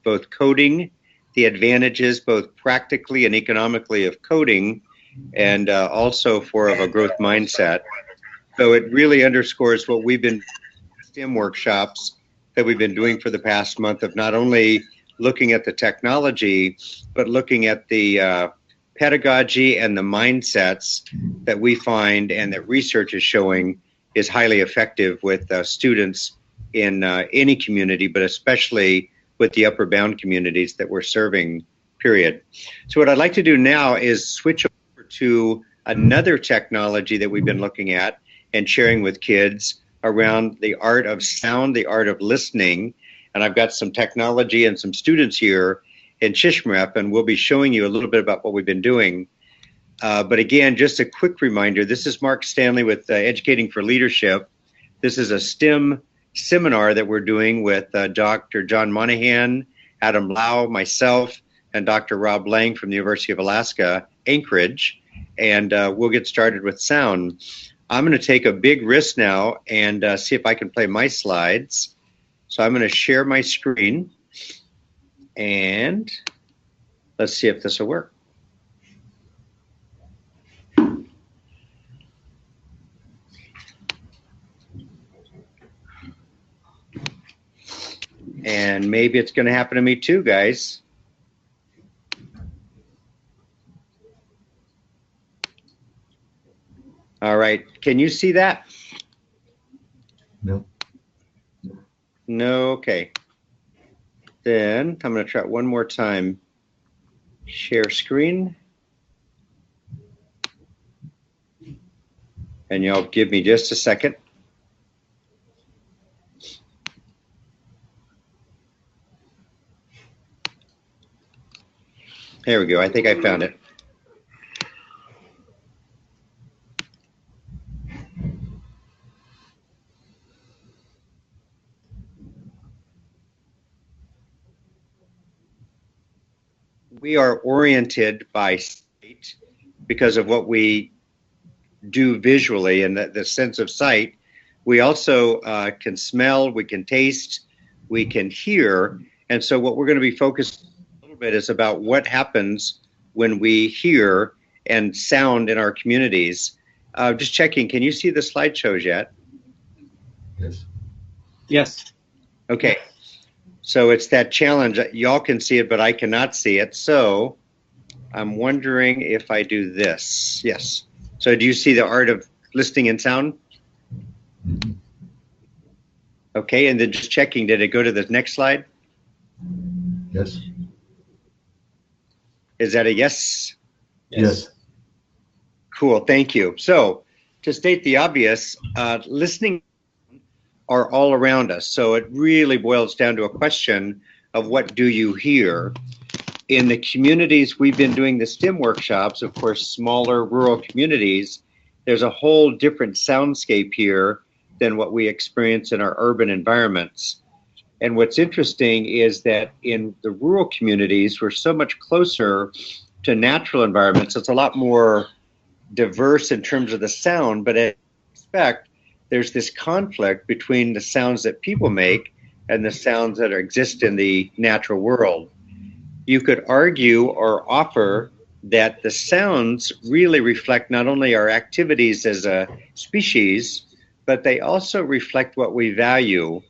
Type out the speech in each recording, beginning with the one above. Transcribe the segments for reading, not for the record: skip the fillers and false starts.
both coding, the advantages both practically and economically of coding, and also for of a growth mindset. So it really underscores what we've been STEM workshops that we've been doing for the past month of not only looking at the technology, but looking at the pedagogy and the mindsets that we find and that research is showing is highly effective with students in any community, but especially with the upper bound communities that we're serving, period. So what I'd like to do now is switch over to another technology that we've been looking at and sharing with kids around the art of sound, the art of listening. And I've got some technology and some students here in Shishmaref, and we'll be showing you a little bit about what we've been doing. But again, just a quick reminder, this is Mark Standley with Educating for Leadership. This is a STEM seminar that we're doing with Dr. John Monahan, Adam Lau, myself, and Dr. Rob Lang from the University of Alaska Anchorage. And we'll get started with sound. I'm going to take a big risk now and see if I can play my slides. So I'm going to share my screen, and let's see if this will work. And maybe it's going to happen to me too, guys. All right, can you see that? No. No, okay. Then I'm going to try it one more time. Share screen. And y'all give me just a second. There we go. I think I found it. We are oriented by sight because of what we do visually and the sense of sight. We also can smell, we can taste, we can hear. And so what we're going to be focused a little bit is about what happens when we hear and sound in our communities. Just checking, can you see the slideshows yet? Yes. Yes. Okay. So it's that challenge. Y'all can see it, but I cannot see it. So I'm wondering if I do this. Yes. So do you see the art of listening and sound? Mm-hmm. Okay, and then just checking, did it go to the next slide? Yes. Is that a yes? Yes. Cool, thank you. So to state the obvious, listening are all around us. So it really boils down to a question of what do you hear? In the communities we've been doing the STEM workshops, of course, smaller rural communities, there's a whole different soundscape here than what we experience in our urban environments. And what's interesting is that in the rural communities, we're so much closer to natural environments. It's a lot more diverse in terms of the sound, but I expect there's this conflict between the sounds that people make and the sounds that exist in the natural world. You could argue or offer that the sounds really reflect not only our activities as a species, but they also reflect what we value.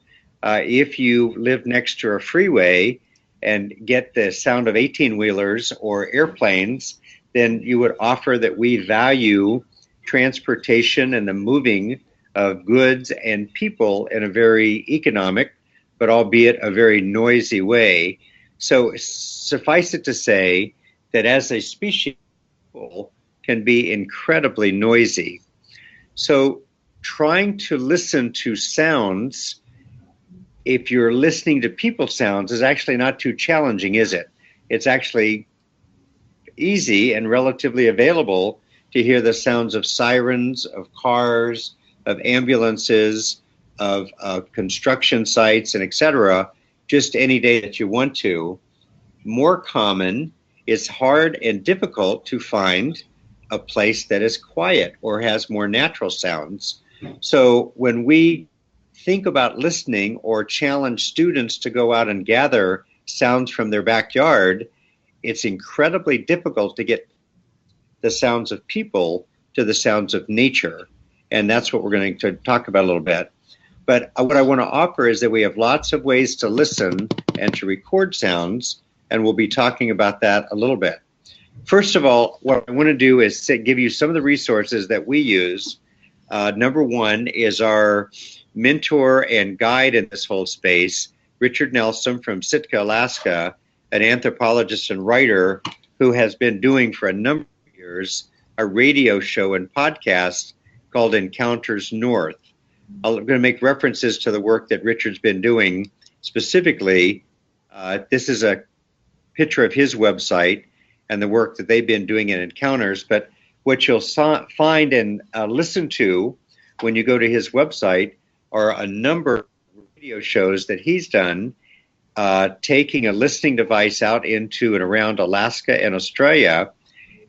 If you live next to a freeway and get the sound of 18-wheelers or airplanes, then you would offer that we value transportation and the moving of goods and people in a very economic, but albeit a very noisy way. So suffice it to say that as a species, people can be incredibly noisy. So trying to listen to sounds, if you're listening to people sounds, is actually not too challenging, is it? It's actually easy and relatively available to hear the sounds of sirens, of cars, of ambulances, of construction sites, and et cetera, just any day that you want to. More common, it's hard and difficult to find a place that is quiet or has more natural sounds. So when we think about listening or challenge students to go out and gather sounds from their backyard, it's incredibly difficult to get the sounds of people to the sounds of nature. And that's what we're going to talk about a little bit. But what I want to offer is that we have lots of ways to listen and to record sounds, and we'll be talking about that a little bit. First of all, what I want to do is give you some of the resources that we use. Number one is our mentor and guide in this whole space, Richard Nelson from Sitka, Alaska, an anthropologist and writer who has been doing for a number of years a radio show and podcast called Encounters North. I'm going to make references to the work that Richard's been doing. Specifically, this is a picture of his website and the work that they've been doing in Encounters. But what you'll find and listen to when you go to his website are a number of radio shows that he's done, taking a listening device out into and around Alaska and Australia,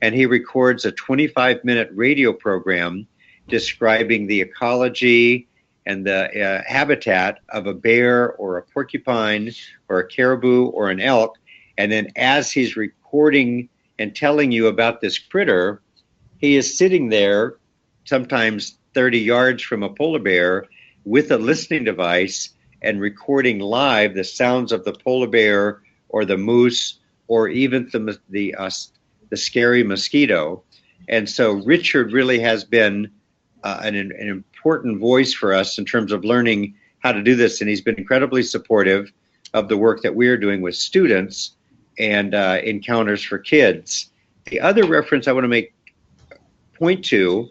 and he records a 25-minute radio program describing the ecology and the habitat of a bear or a porcupine or a caribou or an elk. And then as he's recording and telling you about this critter, he is sitting there sometimes 30 yards from a polar bear with a listening device and recording live the sounds of the polar bear or the moose or even the scary mosquito. And so Richard really has been an important voice for us in terms of learning how to do this. And he's been incredibly supportive of the work that we are doing with students and Encounters for Kids. The other reference I want to point to,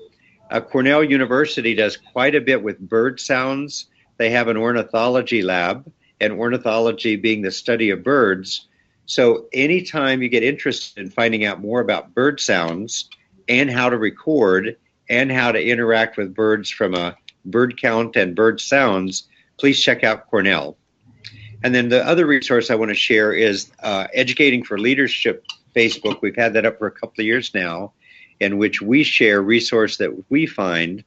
Cornell University does quite a bit with bird sounds. They have an ornithology lab, and ornithology being the study of birds. So anytime you get interested in finding out more about bird sounds and how to record and how to interact with birds from a bird count and bird sounds, please check out Cornell. And then the other resource I want to share is Educating for Leadership Facebook. We've had that up for a couple of years now, in which we share resource that we find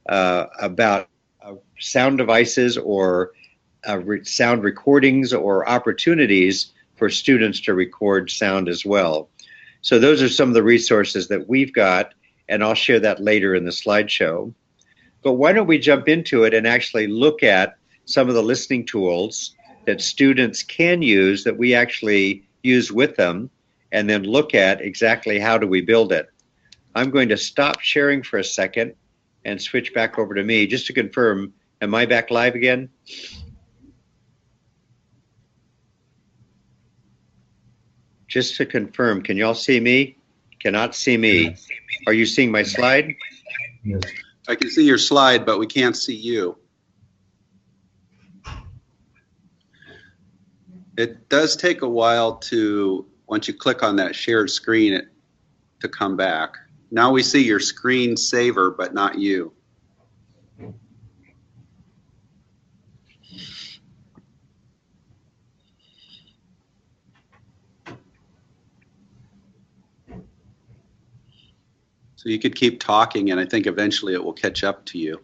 about sound devices or sound recordings or opportunities for students to record sound as well. So those are some of the resources that we've got, and I'll share that later in the slideshow. But why don't we jump into it and actually look at some of the listening tools that students can use that we actually use with them, and then look at exactly how do we build it. I'm going to stop sharing for a second and switch back over to me just to confirm. Am I back live again? Just to confirm, can y'all see me? Cannot see me. Are you seeing my slide? Yes. I can see your slide, but we can't see you. It does take a while to, once you click on that shared screen, to come back. Now we see your screen saver, but not you. So you could keep talking, and I think eventually it will catch up to you.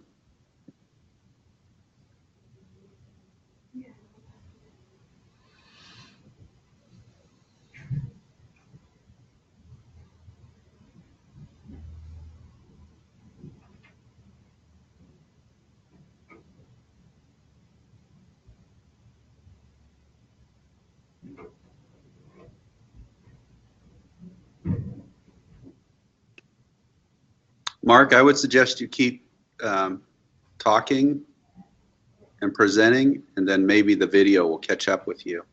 Mark, I would suggest you keep talking and presenting, and then maybe the video will catch up with you.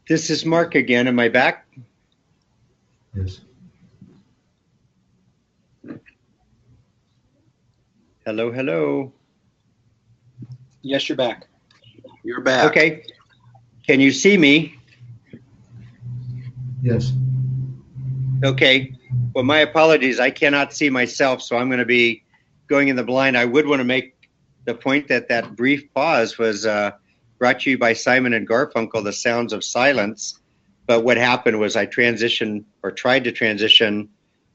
This is Mark again. Am I back? Yes. Hello, hello. Yes, you're back. You're back. Okay. Can you see me? Yes. Okay. Well, my apologies. I cannot see myself, so I'm going to be going in the blind. I would want to make the point that that brief pause was brought to you by Simon and Garfunkel, The Sounds of Silence. But what happened was I transitioned or tried to transition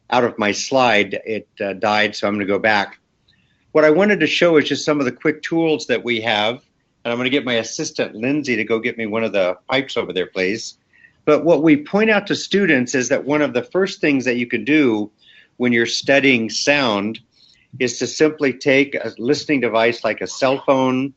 out of my slide. It died, so I'm going to go back. What I wanted to show is just some of the quick tools that we have. And I'm going to get my assistant, Lindsay, to go get me one of the pipes over there, please. But what we point out to students is that one of the first things that you can do when you're studying sound is to simply take a listening device like a cell phone,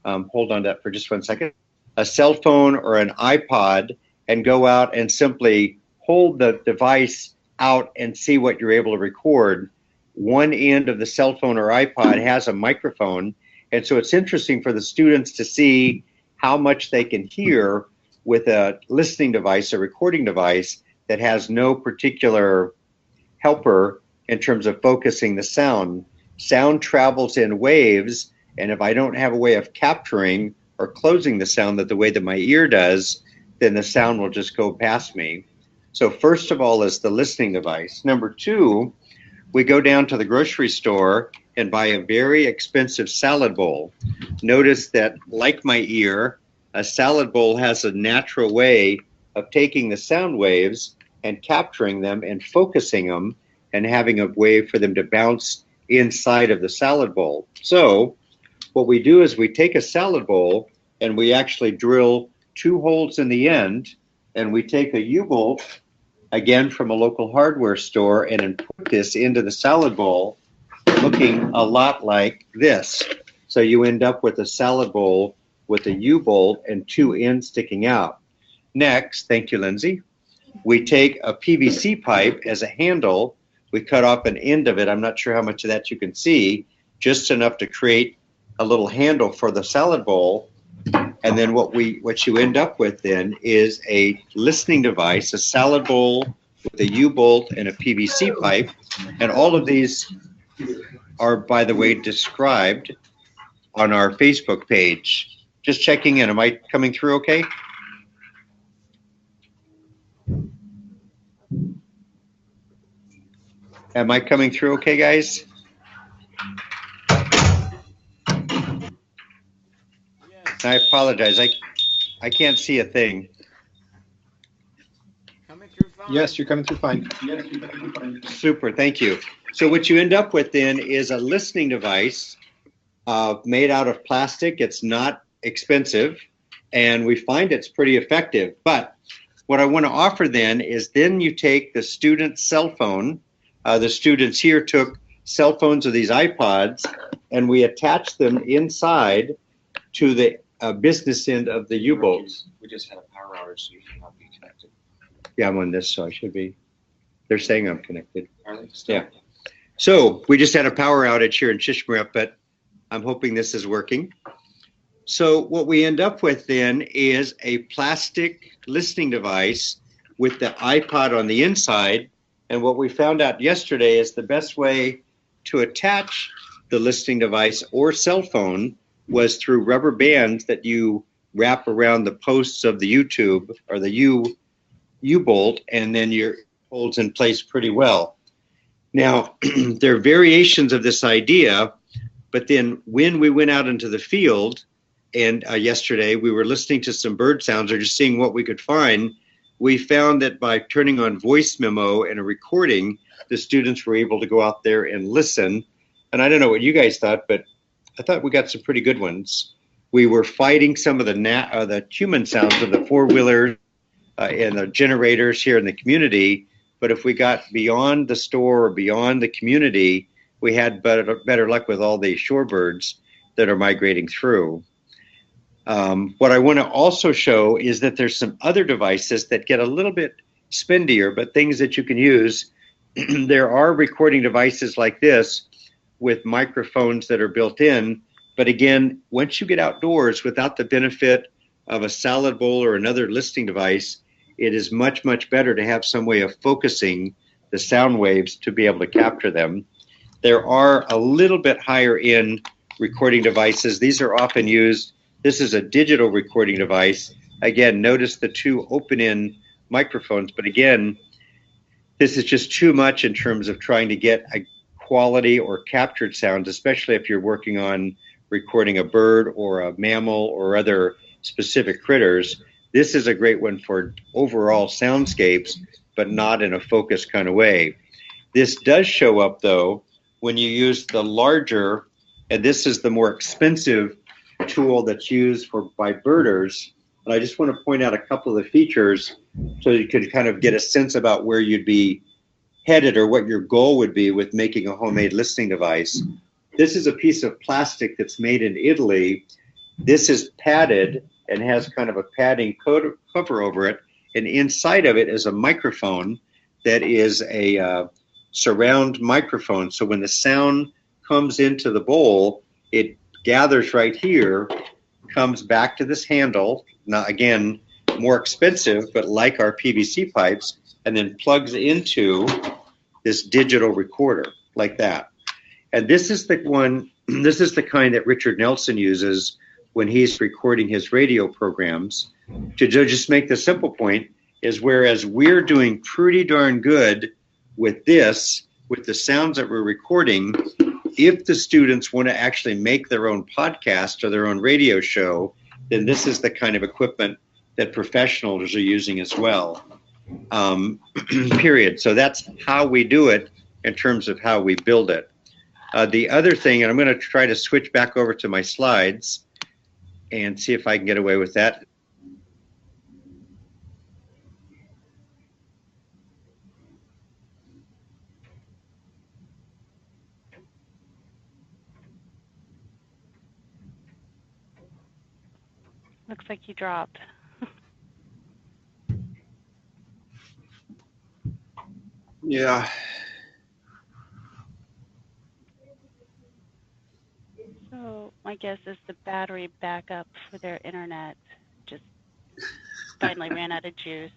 hold on to that for just 1 second, a cell phone or an iPod, and go out and simply hold the device out and see what you're able to record. One end of the cell phone or iPod has a microphone, and so it's interesting for the students to see how much they can hear with a listening device, a recording device that has no particular helper in terms of focusing the sound. Sound travels in waves, and if I don't have a way of capturing or closing the sound the way that my ear does, then the sound will just go past me. So first of all is the listening device. Number two, we go down to the grocery store and buy a very expensive salad bowl. Notice that, like my ear, a salad bowl has a natural way of taking the sound waves and capturing them and focusing them and having a way for them to bounce inside of the salad bowl. So what we do is we take a salad bowl and we actually drill 2 holes in the end, and we take a U-bolt, again from a local hardware store, and then put this into the salad bowl looking a lot like this. So you end up with a salad bowl with a U-bolt and 2 ends sticking out. Next, thank you, Lindsay, we take a PVC pipe as a handle. We cut off an end of it. I'm not sure how much of that you can see, just enough to create a little handle for the salad bowl. And then what you end up with then is a listening device, a salad bowl with a U-bolt and a PVC pipe. And all of these are, by the way, described on our Facebook page. Just checking in. Am I coming through okay? Am I coming through okay, guys? I apologize. I can't see a thing. Yes, you're coming through fine. Super, thank you. So what you end up with then is a listening device made out of plastic. It's not expensive, and we find it's pretty effective. But what I want to offer then is then you take the student's cell phone. The students here took cell phones or these iPods, and we attach them inside to the business end of the U-bolts. We just had a power outage, so you cannot be connected. Yeah, I'm on this, so I should be. They're saying I'm connected. Are they? Yeah. So we just had a power outage here in Shishmaref, but I'm hoping this is working. So what we end up with then is a plastic listening device with the iPod on the inside. And what we found out yesterday is the best way to attach the listening device or cell phone was through rubber bands that you wrap around the posts of the U-tube or the U-bolt, and then your holds in place pretty well. Now, there are variations of this idea, but then when we went out into the field, and yesterday we were listening to some bird sounds or just seeing what we could find, we found that by turning on voice memo and a recording, the students were able to go out there and listen. And I don't know what you guys thought, but I thought we got some pretty good ones. We were fighting some of the human sounds of the four-wheelers and the generators here in the community. But if we got beyond the store or beyond the community, we had better luck with all the shorebirds that are migrating through. What I want to also show is that there's some other devices that get a little bit spendier, but things that you can use. There are recording devices like this with microphones that are built in. But again, once you get outdoors without the benefit of a salad bowl or another listening device, it is much, much better to have some way of focusing the sound waves to be able to capture them. There are a little bit higher end recording devices. These are often used. This is a digital recording device. Again, notice the two open-end microphones. But again, this is just too much in terms of trying to get a quality or captured sounds, especially if you're working on recording a bird or a mammal or other specific critters. This is a great one for overall soundscapes, but not in a focused kind of way. This does show up, though, when you use the larger, and this is the more expensive tool that's used by birders. And I just want to point out a couple of the features so you could kind of get a sense about where you'd be headed or what your goal would be with making a homemade listening device. This is a piece of plastic that's made in Italy. This is padded and has kind of a padding cover over it. And inside of it is a microphone that is a surround microphone. So when the sound comes into the bowl, it gathers right here, comes back to this handle. Now, again, more expensive, but like our PVC pipes, and then plugs into this digital recorder like that. And this is the kind that Richard Nelson uses when he's recording his radio programs. To just make the simple point is, whereas we're doing pretty darn good with this, with the sounds that we're recording, if the students want to actually make their own podcast or their own radio show, then this is the kind of equipment that professionals are using as well. Period. So that's how we do it in terms of how we build it. The other thing, and I'm going to try to switch back over to my slides and see if I can get away with that. Looks like you dropped. Yeah. So my guess is the battery backup for their internet just finally ran out of juice.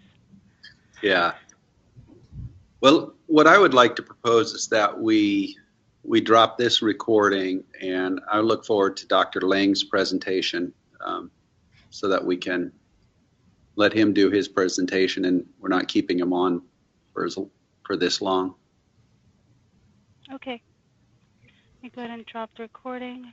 Yeah. Well, what I would like to propose is that we drop this recording, and I look forward to Dr. Lang's presentation, so that we can let him do his presentation, and we're not keeping him on for this long. Okay. You go ahead and drop the recording.